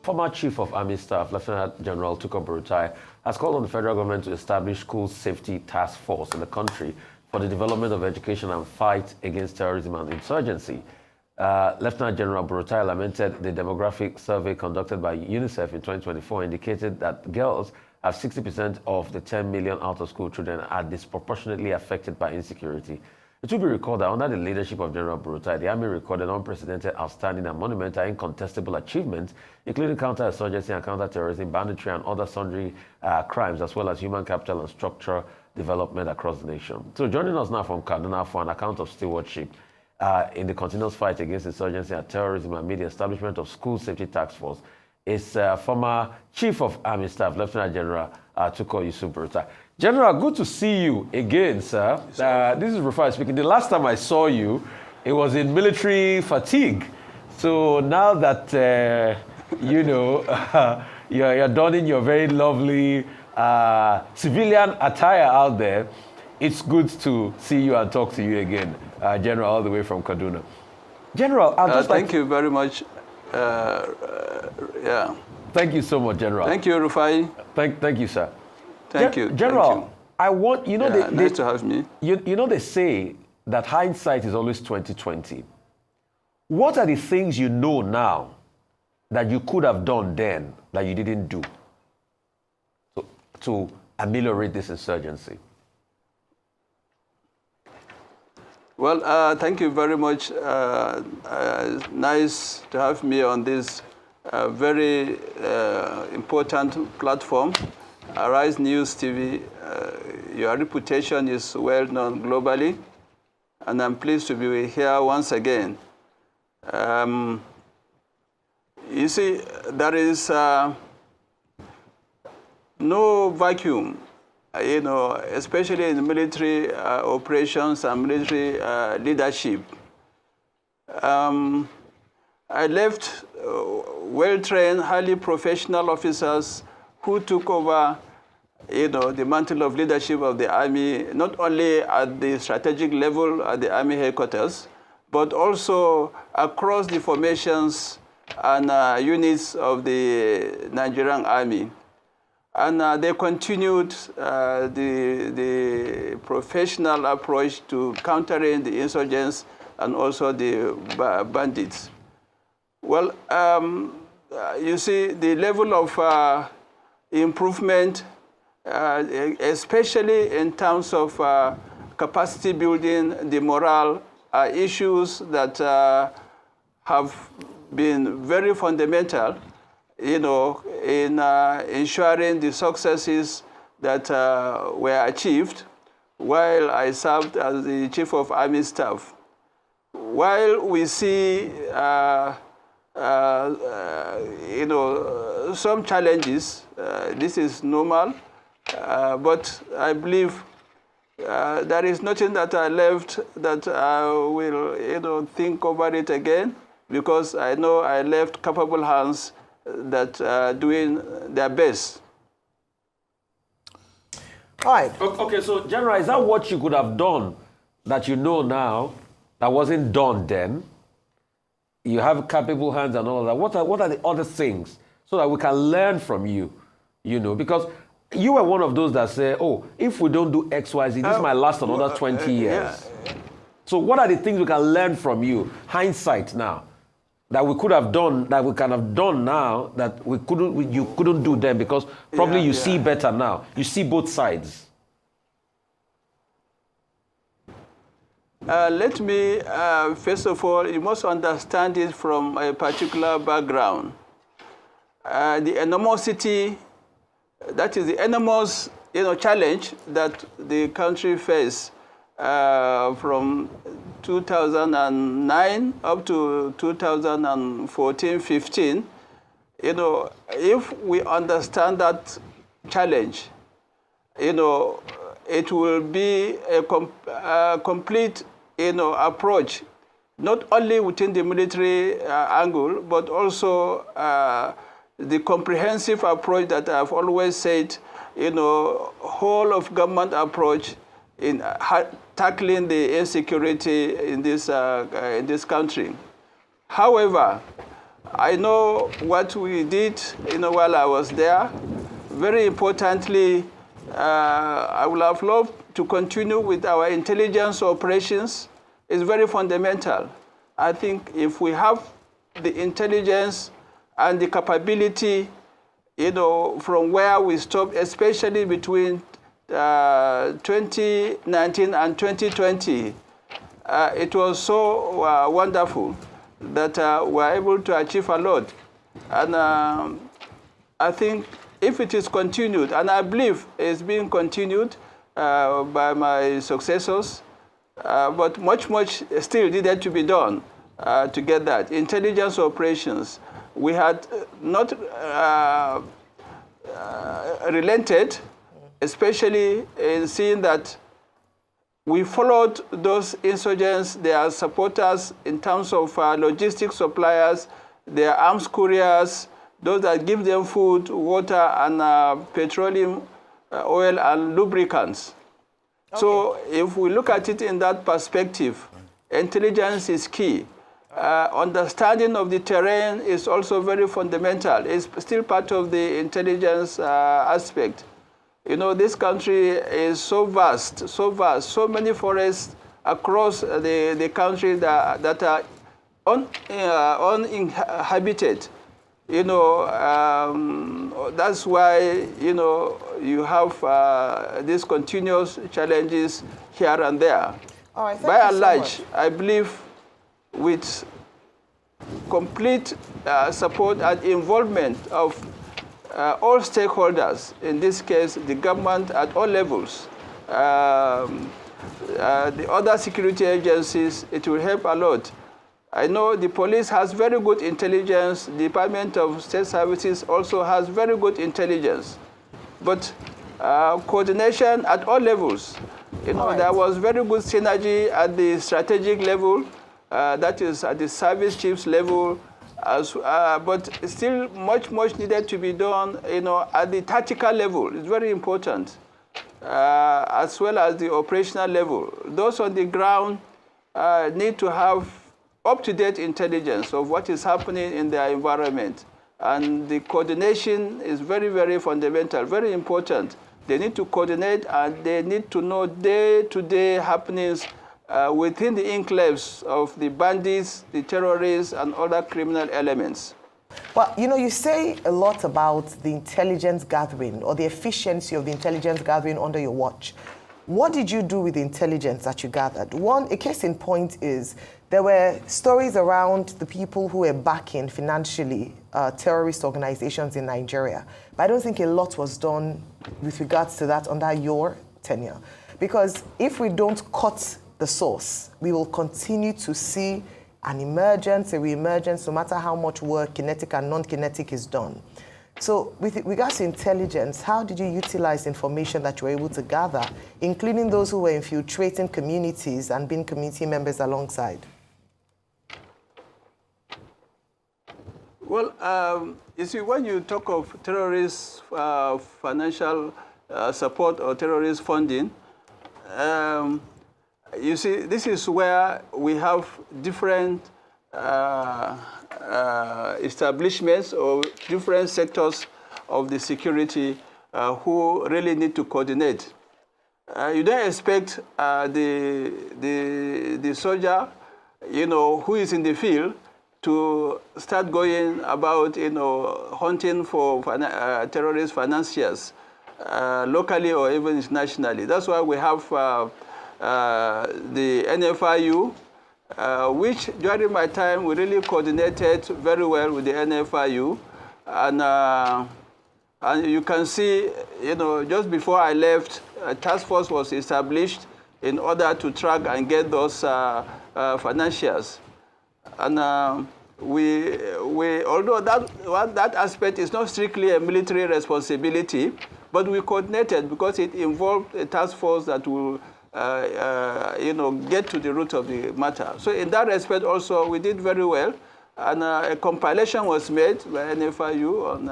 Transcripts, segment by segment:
Former Chief of Army Staff, Lieutenant General TUKUR Buratai, has called on the federal government to establish school safety task force in the country for the development of education and fight against terrorism and insurgency. Lieutenant General Buratai lamented the demographic survey conducted by UNICEF in 2024 indicated that girls have 60% of the 10 million out-of-school children are disproportionately affected by insecurity. It will be recalled that under the leadership of General Buratai, the Army recorded unprecedented, outstanding, and monumental incontestable achievements, including counter-insurgency and counter-terrorism, banditry, and other sundry crimes, as well as human capital and structural development across the nation. So joining us now from Kaduna for an account of stewardship in the continuous fight against insurgency and terrorism amid the establishment of School Safety Task Force is former Chief of Army Staff, Lieutenant General TUKUR YUSUF Buratai. General, good to see you again, sir. This is Rufai speaking. The last time I saw you, it was in military fatigue. So now that, you're donning your very lovely civilian attire out there, it's good to see you and talk to you again, General, all the way from Kaduna. General, thank you very much. Thank you so much, General. Thank you, Rufai. Thank you, sir. Thank you. General, thank you. I want, nice to have me. You know, they say that hindsight is always 20/20. What are the things you know now that you could have done then that you didn't do to ameliorate this insurgency? Well, thank you very much. Nice to have me on this very important platform, Arise News TV. Your reputation is well known globally, and I'm pleased to be here once again. You see, there is no vacuum, especially in military operations and military leadership. I left well-trained, highly professional officers who took over, the mantle of leadership of the Army, not only at the strategic level at the Army headquarters, but also across the formations and units of the Nigerian Army. And they continued the professional approach to countering the insurgents and also the bandits. Well, you see, the level of improvement, especially in terms of capacity building, the morale, are issues that have been very fundamental, in ensuring the successes that were achieved while I served as the Chief of Army Staff. While we see, some challenges, this is normal, but I believe there is nothing that I left that I will, think over it again, because I know I left capable hands that are doing their best. All right. Okay, so General, is that what you could have done that you know now that wasn't done then? You have capable hands and all of that. What are the other things so that we can learn from you? Because you were one of those that say, oh, if we don't do X, Y, Z, this might last another 20 years. Yeah. So what are the things we can learn from you, hindsight now, that we could have done, that we can have done now, that you couldn't do then, because probably you see better now. You see both sides. Let me, first of all, you must understand it from a particular background. The enormosity, that is the enormous challenge that the country faced from 2009 up to 2014-15. If we understand that challenge, it will be a complete approach, not only within the military angle, but also the comprehensive approach that I've always said, whole of government approach in tackling the insecurity in this country. However, I know what we did, while I was there. Very importantly, I would have loved to continue with our intelligence operations. It's very fundamental. I think if we have the intelligence and the capability, from where we stopped, especially between 2019 and 2020, it was so wonderful that we were able to achieve a lot. And I think if it is continued, and I believe it's being continued by my successors, but much still needed to be done to get that. Intelligence operations, we had not relented, especially in seeing that we followed those insurgents, their supporters in terms of logistics suppliers, their arms couriers, those that give them food, water, and petroleum, oil, and lubricants. Okay. So if we look at it in that perspective, intelligence is key. Understanding of the terrain is also very fundamental. It's still part of the intelligence aspect. This country is so vast, so many forests across the country that are uninhabited. That's why, you have these continuous challenges here and there. All right, by and large, I believe with complete support and involvement of all stakeholders, in this case, the government at all levels, the other security agencies, it will help a lot. I know the police has very good intelligence. The Department of State Services also has very good intelligence. But coordination at all levels, there was very good synergy at the strategic level, that is at the service chiefs level, but still much needed to be done, at the tactical level. It's very important, as well as the operational level. Those on the ground need to have up-to-date intelligence of what is happening in their environment. And the coordination is very fundamental, very important. They need to coordinate, and they need to know day-to-day happenings within the enclaves of the bandits, the terrorists, and other criminal elements. Well, you say a lot about the intelligence gathering or the efficiency of the intelligence gathering under your watch. What did you do with the intelligence that you gathered? A case in point is there were stories around the people who were backing financially terrorist organizations in Nigeria. But I don't think a lot was done with regards to that under your tenure. Because if we don't cut the source, we will continue to see an emergence, a reemergence, no matter how much work, kinetic and non-kinetic, is done. So with regards to intelligence, how did you utilize information that you were able to gather, including those who were infiltrating communities and being community members alongside? Well, you see, when you talk of terrorist financial support or terrorist funding, you see, this is where we have different establishments or different sectors of the security who really need to coordinate. You don't expect the soldier, who is in the field to start going about, hunting for terrorist financiers locally or even internationally. That's why we have the NFIU, which during my time we really coordinated very well with the NFIU, and you can see, just before I left, a task force was established in order to track and get those financiers, and although that aspect is not strictly a military responsibility, but we coordinated because it involved a task force that will get to the root of the matter. So in that respect also, we did very well. And a compilation was made by NFIU on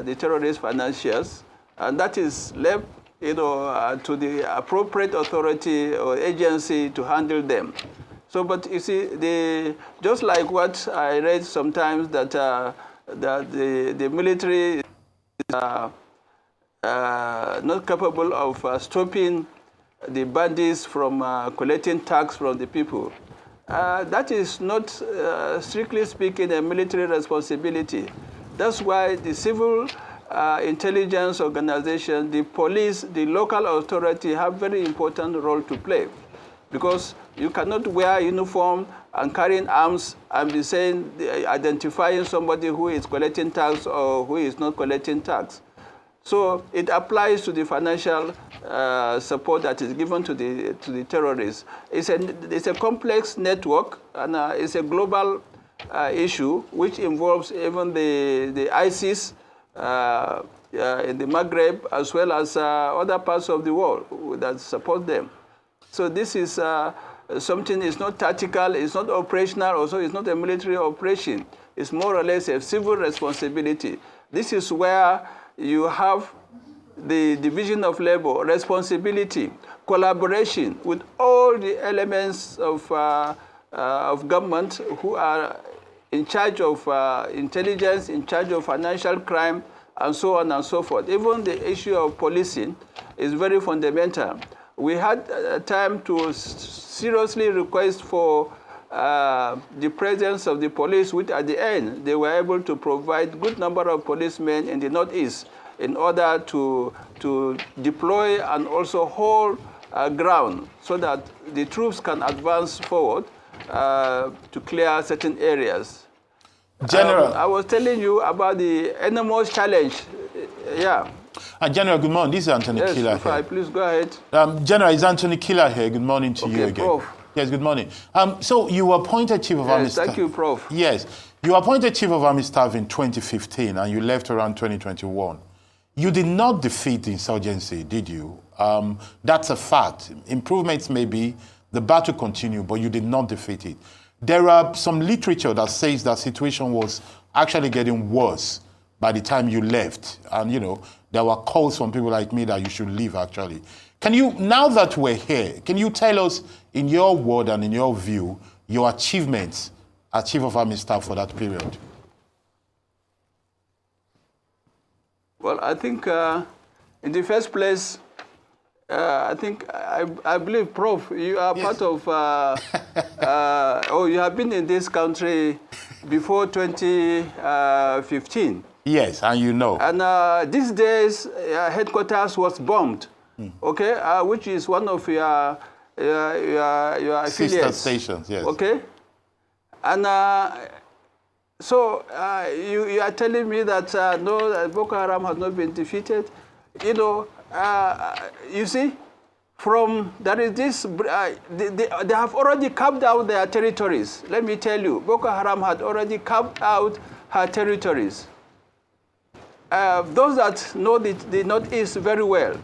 the terrorist financiers. And that is left to the appropriate authority or agency to handle them. So, but you see, just like what I read sometimes that that the military is not capable of stopping the bandits from collecting tax from the people. That is not, strictly speaking, a military responsibility. That's why the civil intelligence organization, the police, the local authority have very important role to play. Because you cannot wear a uniform and carrying arms and be saying, identifying somebody who is collecting tax or who is not collecting tax. So it applies to the financial support that is given to the terrorists. It's a complex network, and it's a global issue which involves even the ISIS in the Maghreb, as well as other parts of the world that support them. So this is something, it's not tactical, it's not operational, also it's not a military operation. It's more or less a civil responsibility. This is where you have the division of labor, responsibility, collaboration with all the elements of government who are in charge of intelligence, in charge of financial crime, and so on and so forth. Even the issue of policing is very fundamental. We had time to seriously request for the presence of the police, which at the end, they were able to provide good number of policemen in the Northeast in order to deploy and also hold ground so that the troops can advance forward to clear certain areas. General. I was telling you about the enormous challenge. Yeah. General, good morning. This is Anthony Killer here. Please go ahead. General, it's Anthony Killer here. Good morning to you again. Prof. Yes, good morning. So you were appointed Chief of Army Staff. Thank you, Prof. Yes. You were appointed Chief of Army Staff in 2015 and you left around 2021. You did not defeat the insurgency, did you? That's a fact. Improvements may be, the battle continued, but you did not defeat it. There are some literature that says that situation was actually getting worse by the time you left. And, you know, there were calls from people like me that you should leave, actually. Can you, now that we're here, can you tell us, in your word and in your view, your achievements as Chief of Army Staff for that period? Well, I think in the first place, I believe, Prof, you are part of, you have been in this country before 2015. Yes, and you know. And these days, headquarters was bombed, okay, which is one of your affiliates. Sister stations, yes. Okay. And so you are telling me that no, Boko Haram has not been defeated. You know, you see, from there is this, they have already carved out their territories. Let me tell you, Boko Haram had already carved out her territories. Those that know the Northeast very well,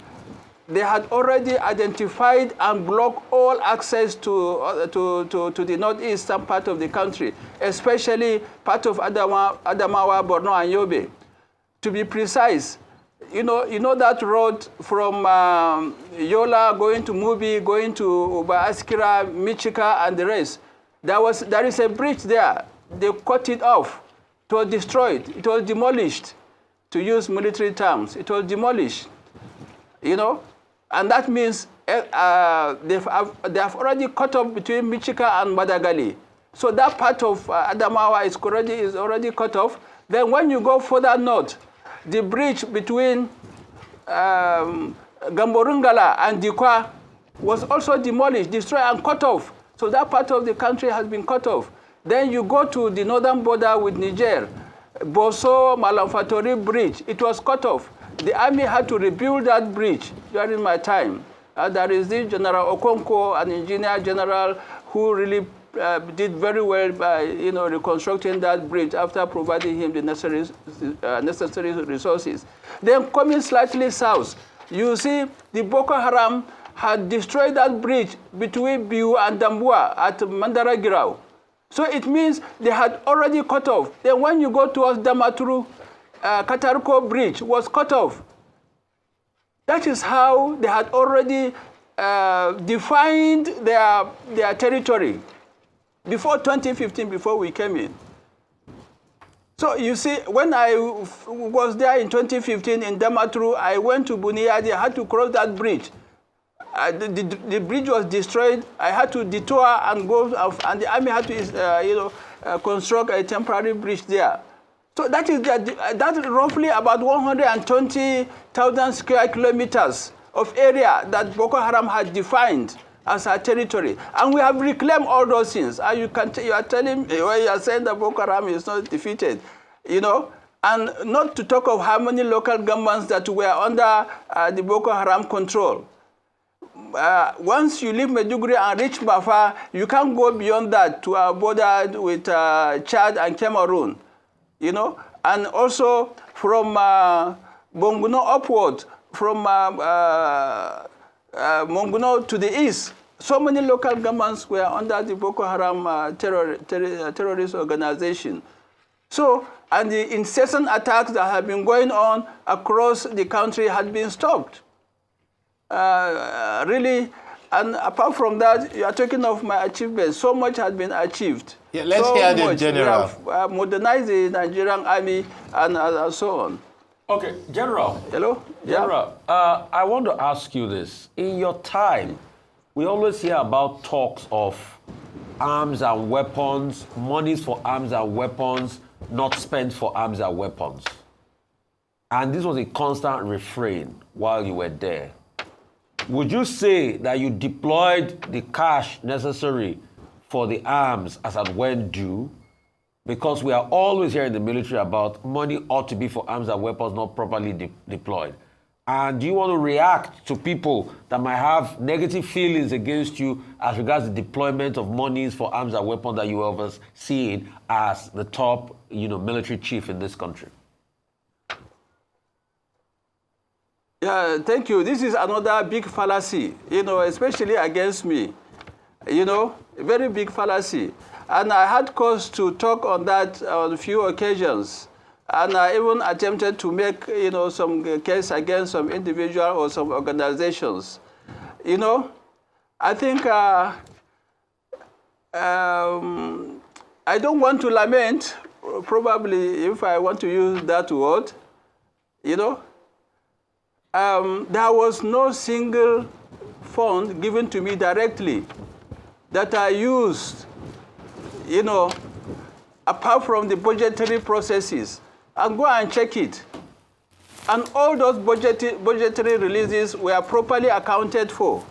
they had already identified and blocked all access to the northeastern part of the country, especially part of Adamawa, Borno, and Yobe. To be precise, you know that road from Yola going to Mubi, going to Uba Askira, Michika, and the rest. There is a bridge there. They cut it off. It was destroyed. It was demolished. To use military terms, it was demolished. You know, and that means they have already cut off between Michika and Madagali. So that part of Adamawa is already cut off. Then when you go further north, the bridge between Gamborungala and Dikwa was also demolished, destroyed, and cut off. So that part of the country has been cut off. Then you go to the northern border with Niger, Boso Malamfatori Bridge, it was cut off. The army had to rebuild that bridge during my time. There is this General Okonkwo, an engineer general, who really did very well by reconstructing that bridge after providing him the necessary resources. Then coming slightly south, you see the Boko Haram had destroyed that bridge between Biu and Dambua at Mandaragirao. So it means they had already cut off. Then when you go towards Damaturu, Katarko Bridge was cut off. That is how they had already defined their territory. before 2015, before we came in. So you see, when I was there in 2015 in Damaturu, I went to Buniyadi, I had to cross that bridge. The bridge was destroyed. I had to detour and go, and the army had to, construct a temporary bridge there. So that is that's roughly about 120,000 square kilometers of area that Boko Haram had defined as our territory, and we have reclaimed all those things. And you are telling me, well, you are saying that Boko Haram is not defeated, and not to talk of how many local governments that were under the Boko Haram control. Once you leave Maiduguri and reach Bafa, you can't go beyond that to our border with Chad and Cameroon, and also from Bonguno upward, from Monguno to the east, so many local governments were under the Boko Haram terrorist organization. So, and the incessant attacks that have been going on across the country had been stopped. Really, and apart from that, you are talking of my achievements. So much has been achieved. Yeah, let's hear the general. We have modernized the Nigerian army and so on. Okay, General. Hello? General, I want to ask you this. In your time, we always hear about talks of arms and weapons, monies for arms and weapons, not spent for arms and weapons. And this was a constant refrain while you were there. Would you say that you deployed the cash necessary for the arms as at when due? Because we are always hearing in the military about money ought to be for arms and weapons not properly deployed. And do you want to react to people that might have negative feelings against you as regards the deployment of monies for arms and weapons that you are overseeing as the top, military chief in this country? Yeah, thank you. This is another big fallacy, especially against me. A very big fallacy. And I had cause to talk on that on a few occasions. And I even attempted to make, some case against some individual or some organizations. I think I don't want to lament, probably if I want to use that word, there was no single fund given to me directly that I used, apart from the budgetary processes. And go and check it. And all those budgetary releases were properly accounted for.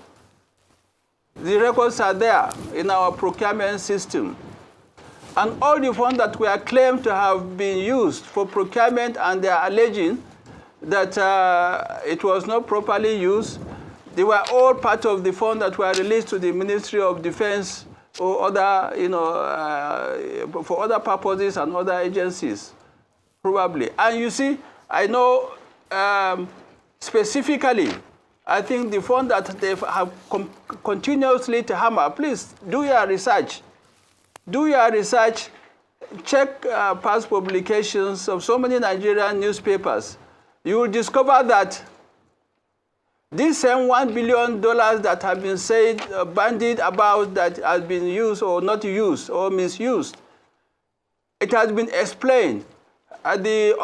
The records are there in our procurement system. And all the funds that were claimed to have been used for procurement, and they are alleging that it was not properly used, they were all part of the funds that were released to the Ministry of Defense or other, for other purposes and other agencies, probably. And you see, I know specifically, I think the fund that they have continuously to hammer, please do your research. Do your research, check past publications of so many Nigerian newspapers. You will discover that this same $1 billion that have been said, bandied about, that has been used or not used or misused, it has been explained. The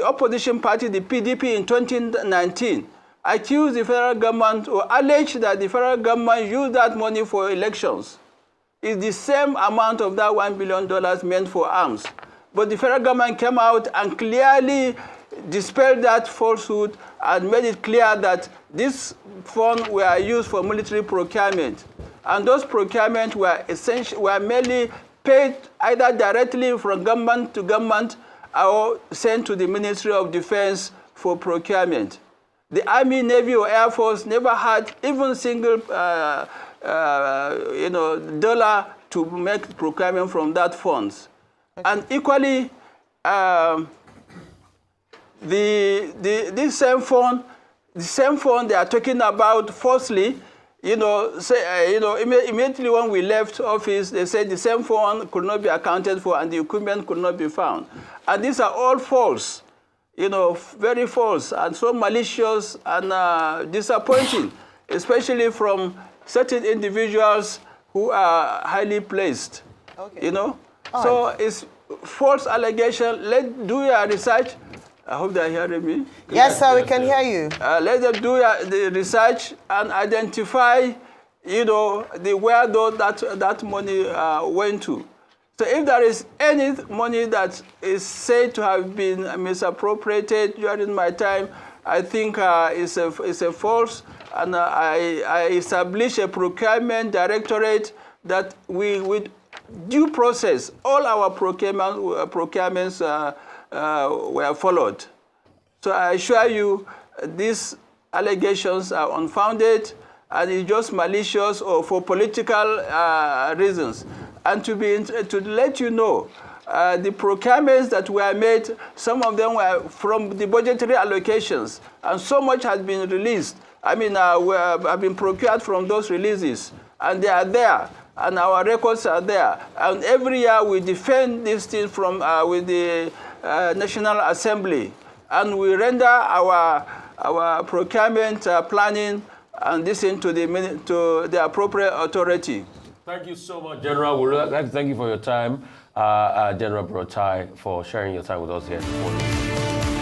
opposition party, the PDP in 2019, accused the federal government or alleged that the federal government used that money for elections. It's the same amount of that $1 billion meant for arms. But the federal government came out and clearly dispelled that falsehood and made it clear that these funds were used for military procurement. And those procurement were merely paid either directly from government to government or sent to the Ministry of Defense for procurement. The Army, Navy, or Air Force never had even single dollar to make procurement from that funds. Okay. And equally, this same fund, they are talking about falsely, immediately when we left office, they said the same fund could not be accounted for and the equipment could not be found. And these are all false, very false and so malicious and disappointing, especially from certain individuals who are highly placed. Okay. You know? All So right. it's false allegation. Do your research. I hope they're hearing me. Yes, sir, we can hear you. Let them do the research and identify, you know, where that money went to. So if there is any money that is said to have been misappropriated during my time, I think it's a false, and I establish a procurement directorate that we, with due process, all our procurements were followed. So I assure you, these allegations are unfounded, and it's just malicious or for political reasons. And to let you know, the procurements that were made, some of them were from the budgetary allocations, and so much has been released. I mean, have been procured from those releases, and they are there, and our records are there. And every year we defend this thing from with the National Assembly, and we render our procurement planning and this into the appropriate authority. Thank you so much, General. We'd like to thank you for your time, General Buratai, for sharing your time with us here this morning.